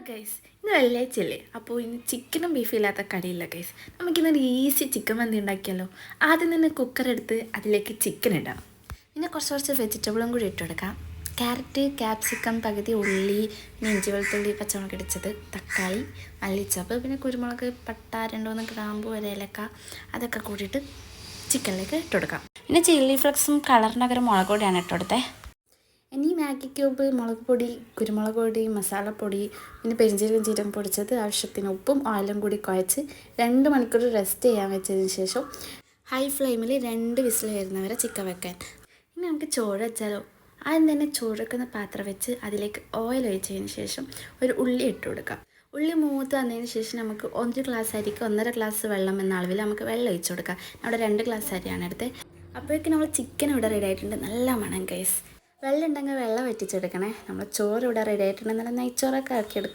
Guys ഇന്ന് വെള്ളിയാഴ്ചയല്ലേ അപ്പോൾ ഇന്ന് ചിക്കനും ബീഫും ഇല്ലാത്ത കറിയില്ല ഗൈസ്. നമുക്കിന്നൊരു ഈസി ചിക്കൻ മന്തി ഉണ്ടാക്കിയാലോ. ആദ്യം തന്നെ കുക്കർ എടുത്ത് അതിലേക്ക് ചിക്കൻ ഇടാം. പിന്നെ കുറച്ച് വെജിറ്റബിളും കൂടി ഇട്ട് കൊടുക്കാം. ക്യാരറ്റ്, ക്യാപ്സിക്കം, പകുതി ഉള്ളി, പിന്നെ ഇഞ്ചി വെളുത്തുള്ളി, പച്ചമുളക് ഇടിച്ചത്, തക്കാളി, മല്ലിച്ചപ്പ്, പിന്നെ കുരുമുളക്, പട്ട, 2-3 ഗ്രാമ്പു, ഒരു ഏലക്ക, അതൊക്കെ കൂടിയിട്ട് ചിക്കനിലേക്ക് ഇട്ട് കൊടുക്കാം. പിന്നെ ചില്ലി ഫ്ലെക്സും കളറിന് പകരം മുളക് പൊടിയാണ് ഇട്ട് കൊടുത്തത്. ഇനി മാഗി ക്യൂബ്, മുളക് പൊടി, കുരുമുളക് പൊടി, മസാലപ്പൊടി, പിന്നെ പെരിഞ്ചീരകം പൊടിച്ചത്, ആവശ്യത്തിന് ഉപ്പും ഓയിലും കൂടി കുഴച്ച് 2 മണിക്കൂർ റെസ്റ്റ് ചെയ്യാൻ വെച്ചതിന് ശേഷം ഹൈ ഫ്ലെയിമിൽ 2 വിസിൽ വരുന്നവരെ ചിക്കൻ വെക്കാൻ. ഇനി നമുക്ക് ചോറ് വെച്ചാലോ. ആദ്യം തന്നെ ചോറ് വെക്കുന്ന പാത്രം വെച്ച് അതിലേക്ക് ഓയിൽ ഒഴിച്ചതിന് ശേഷം ഒരു ഉള്ളി ഇട്ട് കൊടുക്കാം. ഉള്ളി മൂത്ത് വന്നതിന് ശേഷം നമുക്ക് 1 ഗ്ലാസ് അരിക്ക് 1.5 ഗ്ലാസ് വെള്ളം എന്ന അളവിൽ നമുക്ക് വെള്ളം ഒഴിച്ച് കൊടുക്കാം. അവിടെ 2 ഗ്ലാസ് അരിയാണ് എടുത്തത്. അപ്പോഴേക്കും നമ്മൾ ചിക്കൻ ഇവിടെ റെഡി ആയിട്ടുണ്ട്. നല്ല മണം ഗൈസ്. വെള്ളം ഉണ്ടെങ്കിൽ വെള്ളം വറ്റിച്ചെടുക്കണേ. നമ്മൾ ചോറ് ഇവിടെ റെഡി ആയിട്ടുണ്ടെങ്കിൽ നല്ല നെയ്ച്ചോറൊക്കെ ആക്കിയെടുക്കാം.